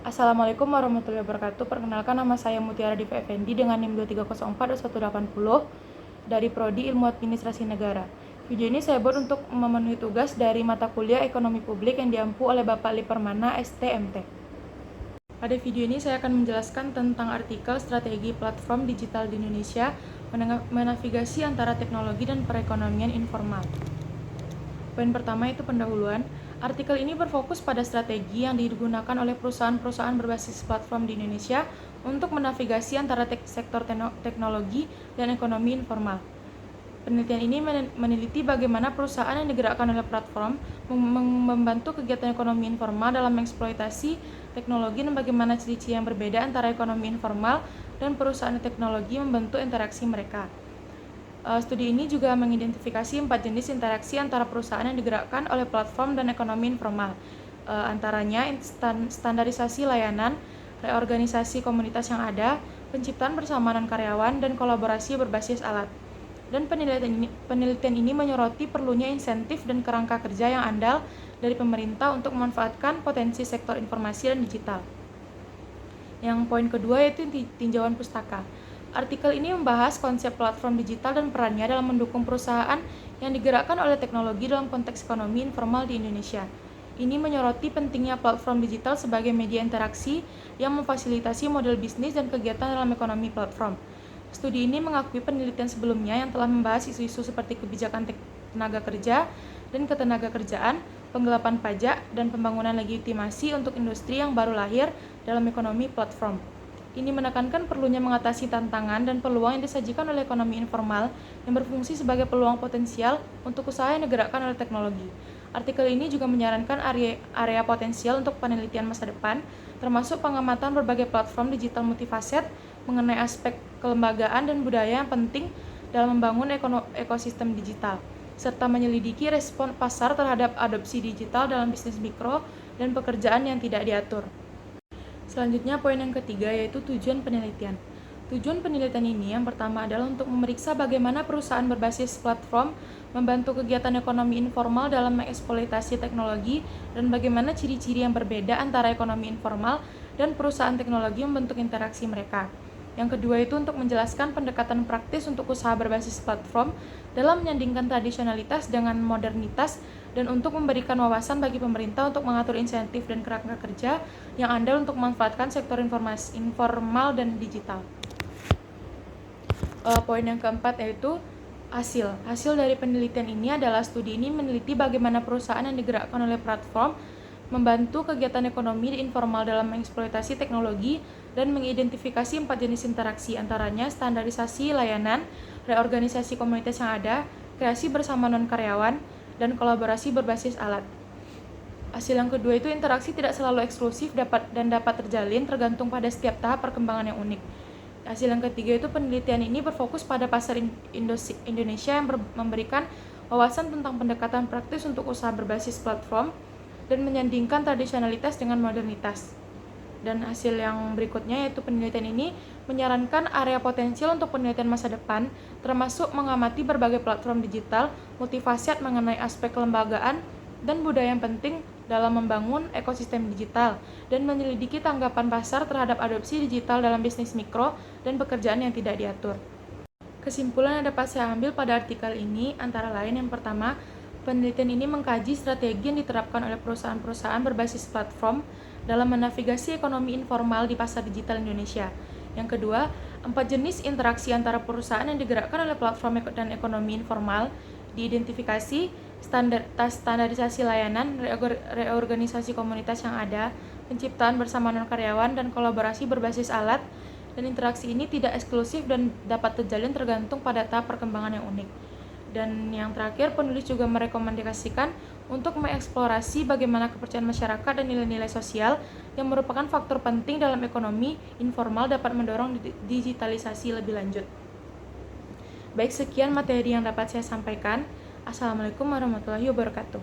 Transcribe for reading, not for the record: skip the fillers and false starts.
Assalamualaikum warahmatullahi wabarakatuh. Perkenalkan, nama saya Mutiara Diva Effendi dengan NIM 23042180 dari Prodi Ilmu Administrasi Negara. Video ini saya buat untuk memenuhi tugas dari mata kuliah Ekonomi Publik yang diampu oleh Bapak Lipermana STMT. Pada video ini saya akan menjelaskan tentang artikel strategi platform digital di Indonesia, menavigasi antara teknologi dan perekonomian informal. Poin pertama itu pendahuluan. Artikel ini berfokus pada strategi yang digunakan oleh perusahaan-perusahaan berbasis platform di Indonesia untuk menavigasi antara sektor teknologi dan ekonomi informal. Penelitian ini meneliti bagaimana perusahaan yang digerakkan oleh platform membantu kegiatan ekonomi informal dalam mengeksploitasi teknologi dan bagaimana ciri-ciri yang berbeda antara ekonomi informal dan perusahaan teknologi membentuk interaksi mereka. Studi ini juga mengidentifikasi 4 jenis interaksi antara perusahaan yang digerakkan oleh platform dan ekonomi informal, antaranya standarisasi layanan, reorganisasi komunitas yang ada, penciptaan persamaan karyawan, dan kolaborasi berbasis alat. Dan penelitian ini menyoroti perlunya insentif dan kerangka kerja yang andal dari pemerintah untuk memanfaatkan potensi sektor informasi dan digital. Yang poin kedua yaitu tinjauan pustaka. Artikel ini membahas konsep platform digital dan perannya dalam mendukung perusahaan yang digerakkan oleh teknologi dalam konteks ekonomi informal di Indonesia. Ini menyoroti pentingnya platform digital sebagai media interaksi yang memfasilitasi model bisnis dan kegiatan dalam ekonomi platform. Studi ini mengakui penelitian sebelumnya yang telah membahas isu-isu seperti kebijakan tenaga kerja dan ketenaga kerjaan, penggelapan pajak, dan pembangunan legitimasi untuk industri yang baru lahir dalam ekonomi platform. Ini menekankan perlunya mengatasi tantangan dan peluang yang disajikan oleh ekonomi informal yang berfungsi sebagai peluang potensial untuk usaha yang digerakkan oleh teknologi. Artikel ini juga menyarankan area potensial untuk penelitian masa depan, termasuk pengamatan berbagai platform digital multifaset mengenai aspek kelembagaan dan budaya yang penting dalam membangun ekosistem digital, serta menyelidiki respon pasar terhadap adopsi digital dalam bisnis mikro dan pekerjaan yang tidak diatur. Selanjutnya, poin yang ketiga yaitu tujuan penelitian. Tujuan penelitian ini yang pertama adalah untuk memeriksa bagaimana perusahaan berbasis platform membantu kegiatan ekonomi informal dalam mengeksploitasi teknologi dan bagaimana ciri-ciri yang berbeda antara ekonomi informal dan perusahaan teknologi membentuk interaksi mereka. Yang kedua itu untuk menjelaskan pendekatan praktis untuk usaha berbasis platform dalam menyandingkan tradisionalitas dengan modernitas dan untuk memberikan wawasan bagi pemerintah untuk mengatur insentif dan kerangka kerja yang andal untuk memanfaatkan sektor informasi informal dan digital. Poin yang keempat yaitu hasil. Hasil dari penelitian ini adalah studi ini meneliti bagaimana perusahaan yang digerakkan oleh platform membantu kegiatan ekonomi informal dalam mengeksploitasi teknologi dan mengidentifikasi 4 jenis interaksi, antaranya standarisasi layanan, reorganisasi komunitas yang ada, kreasi bersama non-karyawan, dan kolaborasi berbasis alat. Hasil yang kedua itu interaksi tidak selalu eksklusif dapat terjalin tergantung pada setiap tahap perkembangan yang unik. Hasil yang ketiga itu penelitian ini berfokus pada pasar Indonesia yang memberikan wawasan tentang pendekatan praktis untuk usaha berbasis platform dan menyandingkan tradisionalitas dengan modernitas. Dan hasil yang berikutnya yaitu penelitian ini menyarankan area potensial untuk penelitian masa depan, termasuk mengamati berbagai platform digital multifaset mengenai aspek kelembagaan dan budaya yang penting dalam membangun ekosistem digital dan menyelidiki tanggapan pasar terhadap adopsi digital dalam bisnis mikro dan pekerjaan yang tidak diatur. Kesimpulan yang dapat saya ambil pada artikel ini antara lain yang pertama, penelitian ini mengkaji strategi yang diterapkan oleh perusahaan-perusahaan berbasis platform dalam menavigasi ekonomi informal di pasar digital Indonesia. Yang kedua, 4 jenis interaksi antara perusahaan yang digerakkan oleh platform dan ekonomi informal diidentifikasi, standarisasi layanan, reorganisasi komunitas yang ada, penciptaan bersama non-karyawan, dan kolaborasi berbasis alat. Dan interaksi ini tidak eksklusif dan dapat terjalin tergantung pada tahap perkembangan yang unik. Dan yang terakhir, penulis juga merekomendasikan untuk mengeksplorasi bagaimana kepercayaan masyarakat dan nilai-nilai sosial yang merupakan faktor penting dalam ekonomi informal dapat mendorong digitalisasi lebih lanjut. Baik, sekian materi yang dapat saya sampaikan. Assalamualaikum warahmatullahi wabarakatuh.